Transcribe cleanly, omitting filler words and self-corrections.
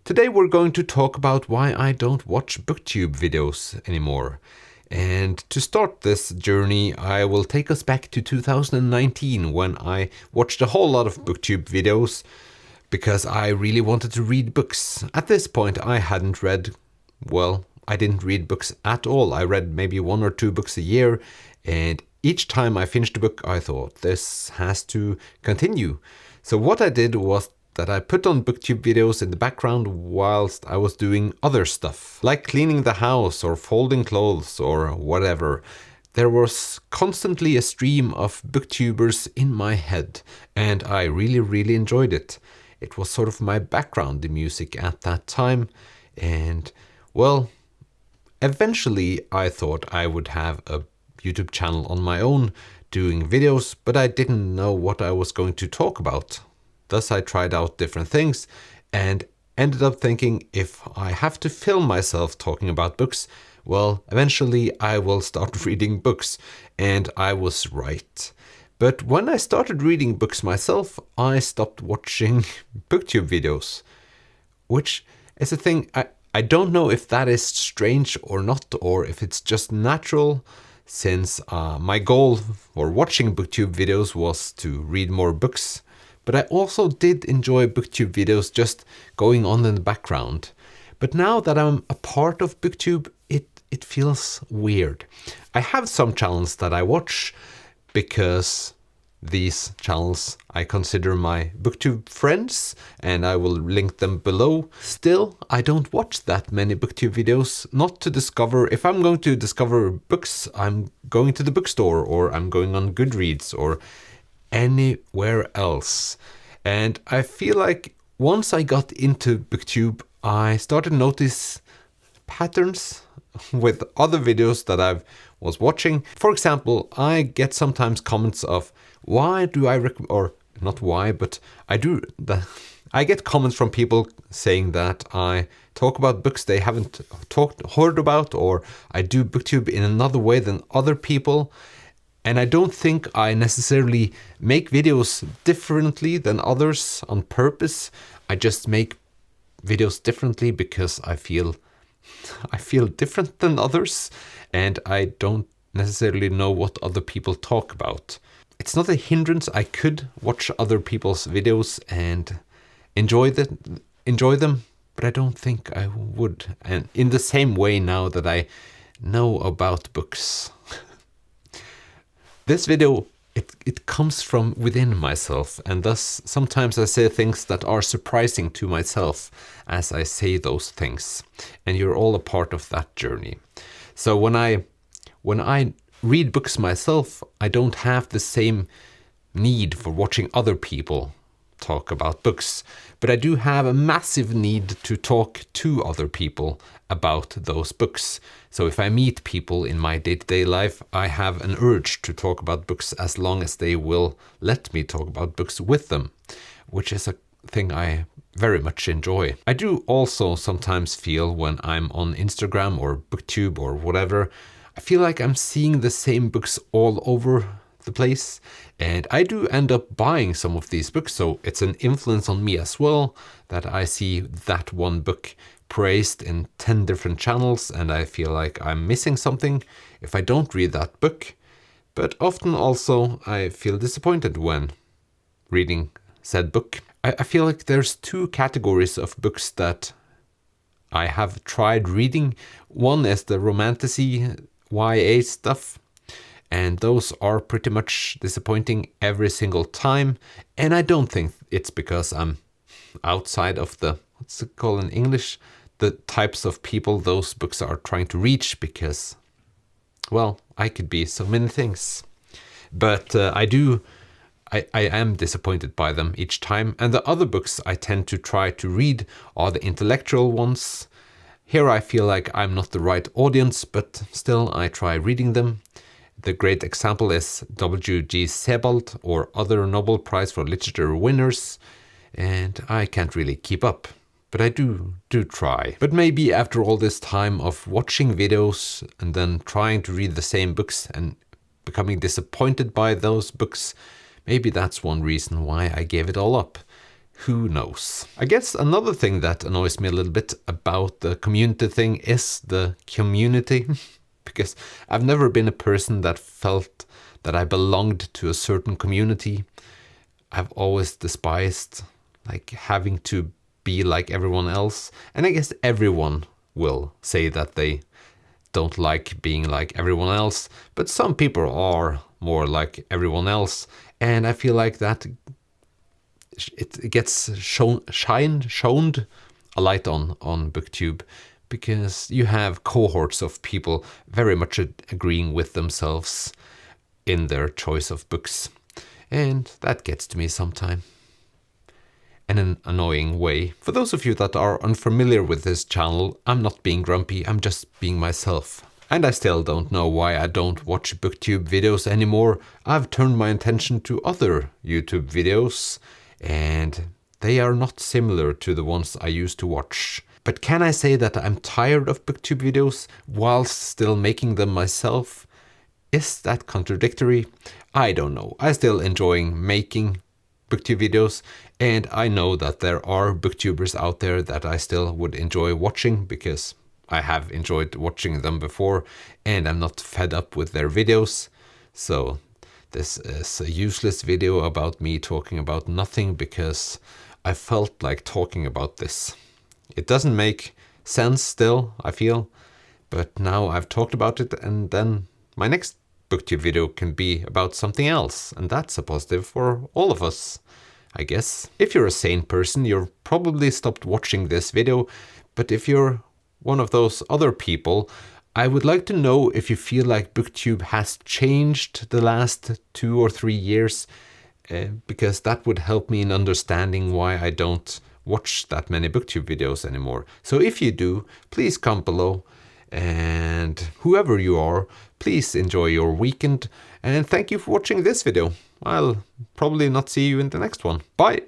Today we're going to talk about why I don't watch booktube videos anymore. And to start this journey, I will take us back to 2019 when I watched a whole lot of booktube videos because I really wanted to read books. At this point, I didn't read books at all. I read maybe 1 or 2 books a year, and each time I finished a book, I thought, this has to continue. So what I did was that I put on booktube videos in the background whilst I was doing other stuff, like cleaning the house or folding clothes or whatever. There was constantly a stream of booktubers in my head, and I really enjoyed it. It was sort of my background music at that time, and well, eventually I thought I would have a YouTube channel on my own doing videos, but I didn't know what I was going to talk about. Thus I tried out different things and ended up thinking, if I have to film myself talking about books, well, eventually I will start reading books. And I was right. But when I started reading books myself, I stopped watching booktube videos, which is a thing. I don't know if that is strange or not, or if it's just natural, since my goal for watching booktube videos was to read more books. But I also did enjoy booktube videos just going on in the background. But now that I'm a part of booktube, it feels weird. I have some channels that I watch because these channels I consider my booktube friends, and I will link them below. Still, I don't watch that many booktube videos, not to discover. If I'm going to discover books, I'm going to the bookstore, or I'm going on Goodreads, or anywhere else. And I feel like once I got into booktube, I started to notice patterns with other videos that I was watching. For example, I get sometimes comments of I get comments from people saying that I talk about books they haven't heard about, or I do booktube in another way than other people. And I don't think I necessarily make videos differently than others on purpose. I just make videos differently because I feel different than others, and I don't necessarily know what other people talk about. It's not a hindrance. I could watch other people's videos and enjoy them, but I don't think I would. And in the same way, now that I know about books, this video, it comes from within myself, and thus sometimes I say things that are surprising to myself as I say those things, and you're all a part of that journey. So when I read books myself, I don't have the same need for watching other people talk about books, but I do have a massive need to talk to other people about those books. So if I meet people in my day-to-day life, I have an urge to talk about books as long as they will let me talk about books with them, which is a thing I very much enjoy. I do also sometimes feel when I'm on Instagram or booktube or whatever, I feel like I'm seeing the same books all over the place, and I do end up buying some of these books, so it's an influence on me as well that I see that one book praised in 10 different channels, and I feel like I'm missing something if I don't read that book. But often also I feel disappointed when reading said book. I feel like there's 2 categories of books that I have tried reading. One is the romantasy YA stuff, and those are pretty much disappointing every single time. And I don't think it's because I'm outside of the, what's it called in English, the types of people those books are trying to reach, because, well, I could be so many things. But I am disappointed by them each time. And the other books I tend to try to read are the intellectual ones. Here I feel like I'm not the right audience, but still I try reading them. The great example is W.G. Sebald or other Nobel Prize for Literature winners, and I can't really keep up, but I do try. But maybe after all this time of watching videos and then trying to read the same books and becoming disappointed by those books, maybe that's one reason why I gave it all up. Who knows? I guess another thing that annoys me a little bit about the community thing is the community. Because I've never been a person that felt that I belonged to a certain community. I've always despised like having to be like everyone else. And I guess everyone will say that they don't like being like everyone else, but some people are more like everyone else. And I feel like that it gets shined a light on booktube, because you have cohorts of people very much agreeing with themselves in their choice of books. And that gets to me sometime, in an annoying way. For those of you that are unfamiliar with this channel, I'm not being grumpy, I'm just being myself. And I still don't know why I don't watch booktube videos anymore. I've turned my attention to other YouTube videos, and they are not similar to the ones I used to watch. But can I say that I'm tired of booktube videos whilst still making them myself? Is that contradictory? I don't know. I still enjoying making booktube videos, and I know that there are booktubers out there that I still would enjoy watching, because I have enjoyed watching them before and I'm not fed up with their videos. So this is a useless video about me talking about nothing, because I felt like talking about this. It doesn't make sense still, I feel, but now I've talked about it, and then my next booktube video can be about something else, and that's a positive for all of us, I guess. If you're a sane person, you've probably stopped watching this video, but if you're one of those other people, I would like to know if you feel like booktube has changed the last 2 or 3 years, because that would help me in understanding why I don't watch that many booktube videos anymore. So if you do, please comment below, and whoever you are, please enjoy your weekend, and thank you for watching this video. I'll probably not see you in the next one. Bye!